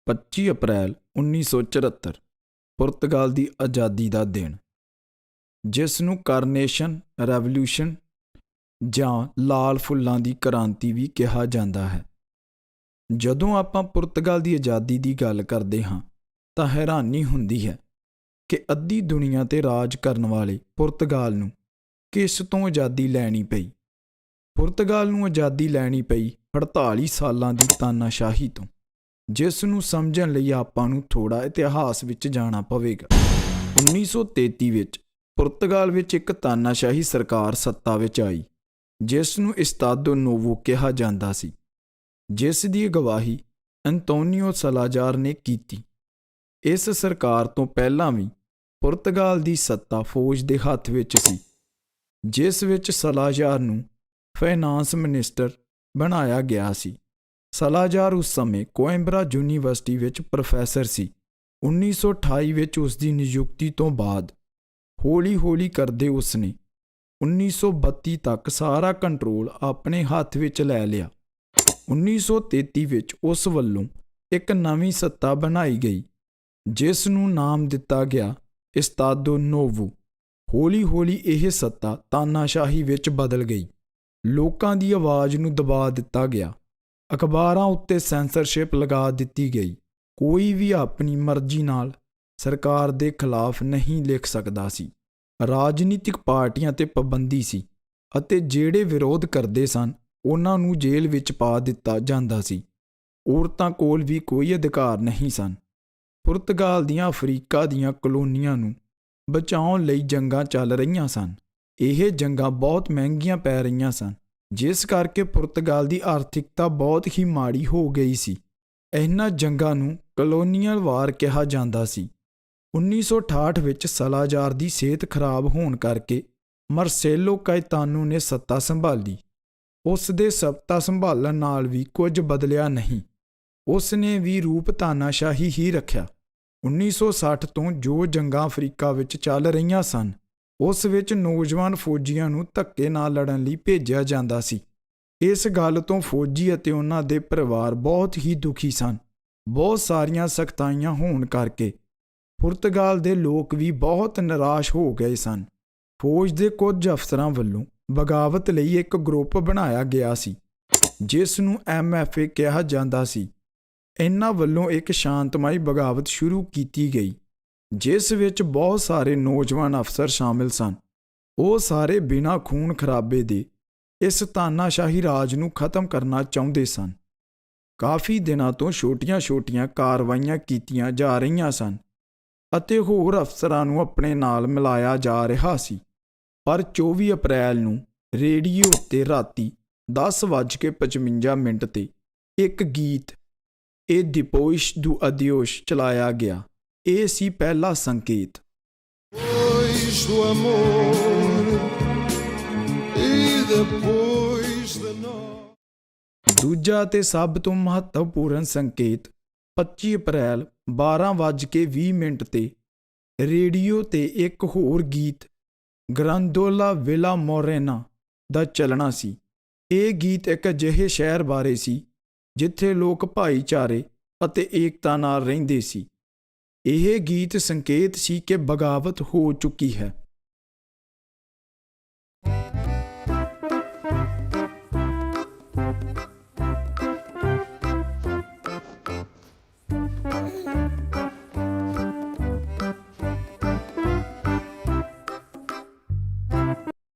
25 ਅਪ੍ਰੈਲ 1974 ਪੁਰਤਗਾਲ ਦੀ ਆਜ਼ਾਦੀ ਦਾ ਦਿਨ, ਜਿਸ ਨੂੰ ਕਾਰਨੇਸ਼ਨ ਰੈਵੋਲਿਊਸ਼ਨ ਜਾਂ ਲਾਲ ਫੁੱਲਾਂ ਦੀ ਕ੍ਰਾਂਤੀ ਵੀ ਕਿਹਾ ਜਾਂਦਾ ਹੈ। ਜਦੋਂ ਆਪਾਂ ਪੁਰਤਗਾਲ ਦੀ ਆਜ਼ਾਦੀ ਦੀ ਗੱਲ ਕਰਦੇ ਹਾਂ ਤਾਂ ਹੈਰਾਨੀ ਹੁੰਦੀ ਹੈ ਕਿ ਅੱਧੀ ਦੁਨੀਆ 'ਤੇ ਰਾਜ ਕਰਨ ਵਾਲੇ ਪੁਰਤਗਾਲ ਨੂੰ ਕਿਸ ਤੋਂ ਆਜ਼ਾਦੀ ਲੈਣੀ ਪਈ। ਪੁਰਤਗਾਲ ਨੂੰ ਆਜ਼ਾਦੀ ਲੈਣੀ ਪਈ 48 ਸਾਲਾਂ ਦੀ ਤਾਨਾਸ਼ਾਹੀ ਤੋਂ, ਜਿਸ ਨੂੰ ਸਮਝਣ ਲਈ ਆਪਾਂ ਨੂੰ ਥੋੜ੍ਹਾ ਇਤਿਹਾਸ ਵਿੱਚ ਜਾਣਾ ਪਵੇਗਾ। 1933 ਵਿੱਚ ਪੁਰਤਗਾਲ ਵਿੱਚ ਇੱਕ ਤਾਨਾਸ਼ਾਹੀ ਸਰਕਾਰ ਸੱਤਾ ਵਿੱਚ ਆਈ, ਜਿਸ ਨੂੰ ਇਸਤਾਦੋ ਨੋਵੋ ਕਿਹਾ ਜਾਂਦਾ ਸੀ, ਜਿਸ ਦੀ ਅਗਵਾਈ ਅੰਤੋਨੀਓ ਸਲਾਜ਼ਾਰ ਨੇ ਕੀਤੀ। ਇਸ ਸਰਕਾਰ ਤੋਂ ਪਹਿਲਾਂ ਵੀ ਪੁਰਤਗਾਲ ਦੀ ਸੱਤਾ ਫੌਜ ਦੇ ਹੱਥ ਵਿੱਚ ਸੀ, ਜਿਸ ਵਿੱਚ ਸਲਾਜ਼ਾਰ ਨੂੰ ਫਾਈਨਾਂਸ ਮਿਨਿਸਟਰ ਬਣਾਇਆ ਗਿਆ ਸੀ। ਸਲਾਜ਼ਾਰ ਉਸ ਸਮੇਂ ਕੋਇੰਬਰਾ ਯੂਨੀਵਰਸਿਟੀ ਵਿੱਚ ਪ੍ਰੋਫੈਸਰ ਸੀ। 1928 ਵਿੱਚ ਉਸ ਦੀ ਨਿਯੁਕਤੀ ਤੋਂ ਬਾਅਦ ਹੌਲੀ-ਹੌਲੀ ਕਰਦੇ ਉਸਨੇ 1932 ਤੱਕ ਸਾਰਾ ਕੰਟਰੋਲ ਆਪਣੇ ਹੱਥ ਵਿੱਚ ਲੈ ਲਿਆ। 1933 ਵਿੱਚ ਉਸ ਵੱਲੋਂ ਇੱਕ ਨਵੀਂ ਸੱਤਾ ਬਣਾਈ ਗਈ, ਜਿਸ ਨੂੰ ਨਾਮ ਦਿੱਤਾ ਗਿਆ ਇਸਤਾਦੋ ਨੋਵੋ। ਹੌਲੀ-ਹੌਲੀ ਇਹ ਸੱਤਾ ਤਾਨਾਸ਼ਾਹੀ ਵਿੱਚ ਬਦਲ ਗਈ। ਲੋਕਾਂ ਦੀ ਆਵਾਜ਼ ਨੂੰ ਦਬਾ ਦਿੱਤਾ ਗਿਆ। ਅਖਬਾਰਾਂ ਉੱਤੇ ਸੈਂਸਰਸ਼ਿਪ ਲਗਾ ਦਿੱਤੀ ਗਈ। ਕੋਈ ਵੀ ਆਪਣੀ ਮਰਜ਼ੀ ਨਾਲ ਸਰਕਾਰ ਦੇ ਖਿਲਾਫ ਨਹੀਂ ਲਿਖ ਸਕਦਾ ਸੀ। ਰਾਜਨੀਤਿਕ ਪਾਰਟੀਆਂ 'ਤੇ ਪਾਬੰਦੀ ਸੀ ਅਤੇ ਜਿਹੜੇ ਵਿਰੋਧ ਕਰਦੇ ਸਨ ਉਹਨਾਂ ਨੂੰ ਜੇਲ੍ਹ ਵਿੱਚ ਪਾ ਦਿੱਤਾ ਜਾਂਦਾ ਸੀ। ਔਰਤਾਂ ਕੋਲ ਵੀ ਕੋਈ ਅਧਿਕਾਰ ਨਹੀਂ ਸਨ। ਪੁਰਤਗਾਲ ਦੀਆਂ ਅਫਰੀਕਾ ਦੀਆਂ ਕਲੋਨੀਆਂ ਨੂੰ ਬਚਾਉਣ ਲਈ ਜੰਗਾਂ ਚੱਲ ਰਹੀਆਂ ਸਨ। ਇਹ ਜੰਗਾਂ ਬਹੁਤ ਮਹਿੰਗੀਆਂ ਪੈ ਰਹੀਆਂ ਸਨ, ਜਿਸ ਕਰਕੇ ਪੁਰਤਗਾਲ ਦੀ ਆਰਥਿਕਤਾ ਬਹੁਤ ਹੀ ਮਾੜੀ ਹੋ ਗਈ ਸੀ। ਇਹਨਾਂ ਜੰਗਾਂ ਨੂੰ ਕਲੋਨੀਅਲ ਵਾਰ ਕਿਹਾ ਜਾਂਦਾ ਸੀ। 1968 ਵਿੱਚ ਸਲਾਜ਼ਾਰ ਦੀ ਸਿਹਤ ਖਰਾਬ ਹੋਣ ਕਰਕੇ ਮਾਰਸੇਲੋ ਕਾਇਤਾਨੋ ਨੇ ਸੱਤਾ ਸੰਭਾਲੀ। ਉਸ ਦੇ ਸੱਤਾ ਸੰਭਾਲਣ ਨਾਲ ਵੀ ਕੁਝ ਬਦਲਿਆ ਨਹੀਂ। ਉਸ ਨੇ ਵੀ ਰੂਪ ਤਾਨਾਸ਼ਾਹੀ ਹੀ ਰੱਖਿਆ। 1960 ਤੋਂ ਜੋ ਜੰਗਾਂ ਅਫਰੀਕਾ ਵਿੱਚ ਚੱਲ ਰਹੀਆਂ ਸਨ, ਉਸ ਵਿੱਚ ਨੌਜਵਾਨ ਫੌਜੀਆਂ ਨੂੰ ਧੱਕੇ ਨਾਲ ਲੜਨ ਲਈ ਭੇਜਿਆ ਜਾਂਦਾ ਸੀ। ਇਸ ਗੱਲ ਤੋਂ ਫੌਜੀ ਅਤੇ ਉਹਨਾਂ ਦੇ ਪਰਿਵਾਰ ਬਹੁਤ ਹੀ ਦੁਖੀ ਸਨ। ਬਹੁਤ ਸਾਰੀਆਂ ਸਖਤਾਈਆਂ ਹੋਣ ਕਰਕੇ ਪੁਰਤਗਾਲ ਦੇ ਲੋਕ ਵੀ ਬਹੁਤ ਨਿਰਾਸ਼ ਹੋ ਗਏ ਸਨ। ਫੌਜ ਦੇ ਕੁਝ ਅਫਸਰਾਂ ਵੱਲੋਂ ਬਗਾਵਤ ਲਈ ਇੱਕ ਗਰੁੱਪ ਬਣਾਇਆ ਗਿਆ ਸੀ, ਜਿਸ ਨੂੰ MFA ਕਿਹਾ ਜਾਂਦਾ ਸੀ। ਇਹਨਾਂ ਵੱਲੋਂ ਇੱਕ ਸ਼ਾਂਤਮਈ ਬਗਾਵਤ ਸ਼ੁਰੂ ਕੀਤੀ ਗਈ, ਜਿਸ ਵਿੱਚ ਬਹੁਤ ਸਾਰੇ ਨੌਜਵਾਨ ਅਫਸਰ ਸ਼ਾਮਿਲ ਸਨ। ਉਹ ਸਾਰੇ ਬਿਨਾਂ ਖੂਨ ਖਰਾਬੇ ਦੇ ਇਸ ਤਾਨਾਸ਼ਾਹੀ ਰਾਜ ਨੂੰ ਖਤਮ ਕਰਨਾ ਚਾਹੁੰਦੇ ਸਨ। ਕਾਫੀ ਦਿਨਾਂ ਤੋਂ ਛੋਟੀਆਂ-ਛੋਟੀਆਂ ਕਾਰਵਾਈਆਂ ਕੀਤੀਆਂ ਜਾ ਰਹੀਆਂ ਸਨ ਅਤੇ ਹੋਰ ਅਫਸਰਾਂ ਨੂੰ ਆਪਣੇ ਨਾਲ ਮਿਲਾਇਆ ਜਾ ਰਿਹਾ ਸੀ। ਪਰ 24 ਅਪ੍ਰੈਲ ਨੂੰ ਰੇਡੀਓ ਉੱਤੇ ਰਾਤੀ 10:55 'ਤੇ ਇੱਕ ਗੀਤ ਏ ਦਿਪੋis do adeus ਚਲਾਇਆ ਗਿਆ। ਇਹ ਸੀ ਪਹਿਲਾ ਸੰਕੇਤ। ਦੂਜਾ ਅਤੇ ਸਭ ਤੋਂ ਮਹੱਤਵਪੂਰਨ ਸੰਕੇਤ 25 ਅਪ੍ਰੈਲ 12:20 'ਤੇ ਰੇਡੀਓ 'ਤੇ ਇੱਕ ਹੋਰ ਗੀਤ ਗ੍ਰਾਂਦੋਲਾ ਵਿਲਾ ਮੋਰੇਨਾ ਦਾ ਚੱਲਣਾ ਸੀ। ਇਹ ਗੀਤ ਇੱਕ ਅਜਿਹੇ ਸ਼ਹਿਰ ਬਾਰੇ ਸੀ ਜਿੱਥੇ ਲੋਕ ਭਾਈਚਾਰੇ ਅਤੇ ਏਕਤਾ ਨਾਲ ਰਹਿੰਦੇ ਸੀ। ਇਹ ਗੀਤ ਸੰਕੇਤ ਸੀ ਕਿ ਬਗਾਵਤ ਹੋ ਚੁੱਕੀ ਹੈ।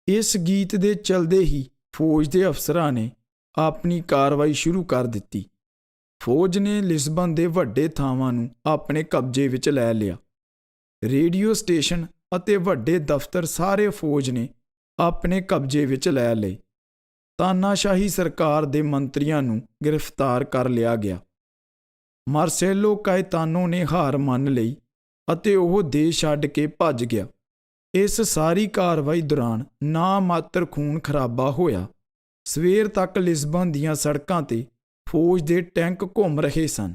ਇਸ ਗੀਤ ਦੇ ਚਲਦੇ ਹੀ ਫੌਜ ਦੇ ਅਫਸਰਾਂ ਨੇ ਆਪਣੀ ਕਾਰਵਾਈ ਸ਼ੁਰੂ ਕਰ ਦਿੱਤੀ। ਫੌਜ ਨੇ ਲਿਸਬਨ ਦੇ ਵੱਡੇ ਥਾਵਾਂ ਨੂੰ ਆਪਣੇ ਕਬਜ਼ੇ ਵਿੱਚ ਲੈ ਲਿਆ। ਰੇਡੀਓ ਸਟੇਸ਼ਨ ਅਤੇ ਵੱਡੇ ਦਫ਼ਤਰ ਸਾਰੇ ਫੌਜ ਨੇ ਆਪਣੇ ਕਬਜ਼ੇ ਵਿੱਚ ਲੈ ਲਏ। ਤਾਨਾਸ਼ਾਹੀ ਸਰਕਾਰ ਦੇ ਮੰਤਰੀਆਂ ਨੂੰ ਗ੍ਰਿਫਤਾਰ ਕਰ ਲਿਆ ਗਿਆ। ਮਾਰਸੇਲੋ ਕਾਇਤਾਨੋ ਨੇ ਹਾਰ ਮੰਨ ਲਈ ਅਤੇ ਉਹ ਦੇਸ਼ ਛੱਡ ਕੇ ਭੱਜ ਗਿਆ। ਇਸ ਸਾਰੀ ਕਾਰਵਾਈ ਦੌਰਾਨ ਨਾ ਮਾਤਰ ਖੂਨ ਖਰਾਬਾ ਹੋਇਆ। ਸਵੇਰ ਤੱਕ ਲਿਸਬਨ ਦੀਆਂ ਸੜਕਾਂ 'ਤੇ ਫੌਜ ਦੇ ਟੈਂਕ ਘੁੰਮ ਰਹੇ ਸਨ।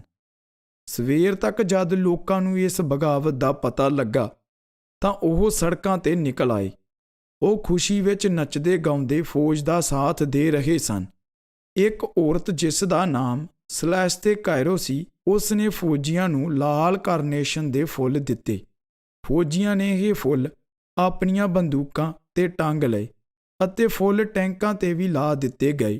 ਸਵੇਰ ਤੱਕ ਜਦ ਲੋਕਾਂ ਨੂੰ ਇਸ ਬਗਾਵਤ ਦਾ ਪਤਾ ਲੱਗਾ ਤਾਂ ਉਹ ਸੜਕਾਂ 'ਤੇ ਨਿਕਲ ਆਏ। ਉਹ ਖੁਸ਼ੀ ਵਿੱਚ ਨੱਚਦੇ ਗਾਉਂਦੇ ਫੌਜ ਦਾ ਸਾਥ ਦੇ ਰਹੇ ਸਨ। ਇੱਕ ਔਰਤ ਜਿਸ ਦਾ ਨਾਮ ਸਲੈਸਤੇ ਕਾਇਰੋ ਸੀ, ਉਸ ਨੇ ਫੌਜੀਆਂ ਨੂੰ ਲਾਲ ਕਾਰਨੇਸ਼ਨ ਦੇ ਫੁੱਲ ਦਿੱਤੇ। ਫੌਜੀਆਂ ਨੇ ਇਹ ਫੁੱਲ ਆਪਣੀਆਂ ਬੰਦੂਕਾਂ 'ਤੇ ਟੰਗ ਲਏ ਅਤੇ ਫੁੱਲ ਟੈਂਕਾਂ 'ਤੇ ਵੀ ਲਾ ਦਿੱਤੇ ਗਏ।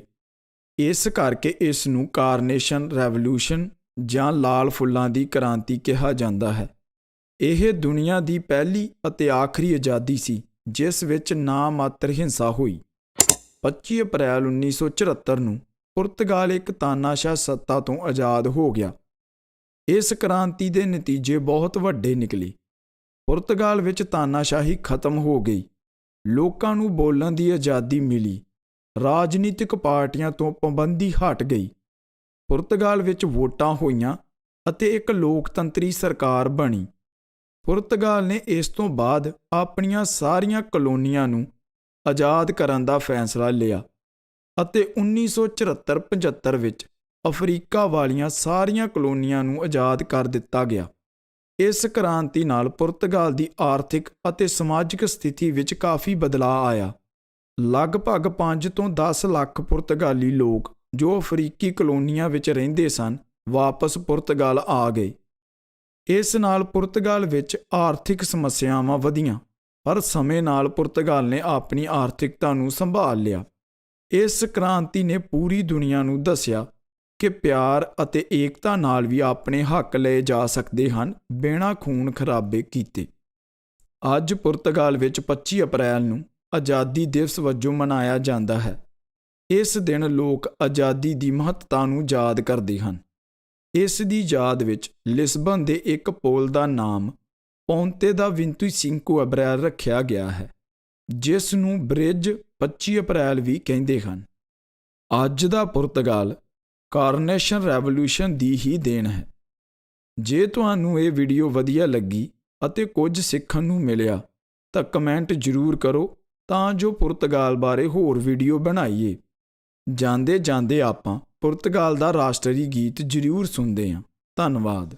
ਇਸ ਕਰਕੇ ਇਸ ਨੂੰ ਕਾਰਨੇਸ਼ਨ ਰੈਵੋਲੂਸ਼ਨ ਜਾਂ ਲਾਲ ਫੁੱਲਾਂ ਦੀ ਕ੍ਰਾਂਤੀ ਕਿਹਾ ਜਾਂਦਾ ਹੈ। ਇਹ ਦੁਨੀਆ ਦੀ ਪਹਿਲੀ ਅਤੇ ਆਖਰੀ ਆਜ਼ਾਦੀ ਸੀ ਜਿਸ ਵਿੱਚ ਨਾ ਮਾਤਰ ਹਿੰਸਾ ਹੋਈ। 25 ਅਪ੍ਰੈਲ 1974 ਨੂੰ ਪੁਰਤਗਾਲ ਇੱਕ ਤਾਨਾਸ਼ਾਹ ਸੱਤਾ ਤੋਂ ਆਜ਼ਾਦ ਹੋ ਗਿਆ। ਇਸ ਕ੍ਰਾਂਤੀ ਦੇ ਨਤੀਜੇ ਬਹੁਤ ਵੱਡੇ ਨਿਕਲੇ। ਪੁਰਤਗਾਲ ਵਿੱਚ ਤਾਨਾਸ਼ਾਹੀ ਖਤਮ ਹੋ ਗਈ। ਲੋਕਾਂ ਨੂੰ ਬੋਲਣ ਦੀ ਆਜ਼ਾਦੀ ਮਿਲੀ। ਰਾਜਨੀਤਿਕ ਪਾਰਟੀਆਂ ਤੋਂ ਪਾਬੰਦੀ ਹਟ ਗਈ। ਪੁਰਤਗਾਲ ਵਿੱਚ ਵੋਟਾਂ ਹੋਈਆਂ ਅਤੇ ਇੱਕ ਲੋਕਤੰਤਰੀ ਸਰਕਾਰ ਬਣੀ। ਪੁਰਤਗਾਲ ਨੇ ਇਸ ਤੋਂ ਬਾਅਦ ਆਪਣੀਆਂ ਸਾਰੀਆਂ ਕਲੋਨੀਆਂ ਨੂੰ ਆਜ਼ਾਦ ਕਰਨ ਦਾ ਫੈਸਲਾ ਲਿਆ ਅਤੇ 1974-75 ਵਿੱਚ ਅਫਰੀਕਾ ਵਾਲੀਆਂ ਸਾਰੀਆਂ ਕਲੋਨੀਆਂ ਨੂੰ ਆਜ਼ਾਦ ਕਰ ਦਿੱਤਾ ਗਿਆ। ਇਸ ਕ੍ਰਾਂਤੀ ਨਾਲ ਪੁਰਤਗਾਲ ਦੀ ਆਰਥਿਕ ਅਤੇ ਸਮਾਜਿਕ ਸਥਿਤੀ ਵਿੱਚ ਕਾਫੀ ਬਦਲਾਅ ਆਇਆ। ਲਗਭਗ 5 ਤੋਂ 10 ਲੱਖ ਪੁਰਤਗਾਲੀ ਲੋਕ ਜੋ ਅਫਰੀਕੀ ਕਲੋਨੀਆਂ ਵਿੱਚ ਰਹਿੰਦੇ ਸਨ ਵਾਪਸ ਪੁਰਤਗਾਲ ਆ ਗਏ। ਇਸ ਨਾਲ ਪੁਰਤਗਾਲ ਵਿੱਚ ਆਰਥਿਕ ਸਮੱਸਿਆਵਾਂ ਵਧੀਆਂ, ਪਰ ਸਮੇਂ ਨਾਲ ਪੁਰਤਗਾਲ ਨੇ ਆਪਣੀ ਆਰਥਿਕਤਾ ਨੂੰ ਸੰਭਾਲ ਲਿਆ। ਇਸ ਕ੍ਰਾਂਤੀ ਨੇ ਪੂਰੀ ਦੁਨੀਆ ਨੂੰ ਦੱਸਿਆ ਕਿ ਪਿਆਰ ਅਤੇ ਏਕਤਾ ਨਾਲ ਵੀ ਆਪਣੇ ਹੱਕ ਲਏ ਜਾ ਸਕਦੇ ਹਨ ਬਿਨਾਂ ਖੂਨ ਖਰਾਬੇ ਕੀਤੇ। ਅੱਜ ਪੁਰਤਗਾਲ ਵਿੱਚ 25 ਅਪ੍ਰੈਲ ਨੂੰ ਆਜ਼ਾਦੀ ਦਿਵਸ ਵਜੋਂ ਮਨਾਇਆ ਜਾਂਦਾ ਹੈ। ਇਸ ਦਿਨ ਲੋਕ ਆਜ਼ਾਦੀ ਦੀ ਮਹੱਤਤਾ ਨੂੰ ਯਾਦ ਕਰਦੇ ਹਨ। ਇਸ ਦੀ ਯਾਦ ਵਿੱਚ ਲਿਸਬਨ ਦੇ ਇੱਕ ਪੁਲ ਦਾ ਨਾਮ ਪੌਂਤੇ ਦਾ 25 ਅਪ੍ਰੈਲ ਰੱਖਿਆ ਗਿਆ ਹੈ, ਜਿਸ ਨੂੰ ਬ੍ਰਿਜ 25 ਅਪ੍ਰੈਲ ਵੀ ਕਹਿੰਦੇ ਹਨ। ਅੱਜ ਦਾ ਪੁਰਤਗਾਲ ਕਾਰਨੇਸ਼ਨ ਰੈਵੋਲੂਸ਼ਨ ਦੀ ਹੀ ਦੇਣ ਹੈ। ਜੇ ਤੁਹਾਨੂੰ ਇਹ ਵੀਡੀਓ ਵਧੀਆ ਲੱਗੀ ਅਤੇ ਕੁਝ ਸਿੱਖਣ ਨੂੰ ਮਿਲਿਆ ਤਾਂ ਕਮੈਂਟ ਜ਼ਰੂਰ ਕਰੋ ਤਾਂ ਜੋ ਪੁਰਤਗਾਲ ਬਾਰੇ ਹੋਰ ਵੀਡੀਓ ਬਣਾਈਏ। ਜਾਂਦੇ ਜਾਂਦੇ ਆਪਾਂ ਪੁਰਤਗਾਲ ਦਾ ਰਾਸ਼ਟਰੀ ਗੀਤ ਜ਼ਰੂਰ ਸੁਣਦੇ ਹਾਂ। ਧੰਨਵਾਦ।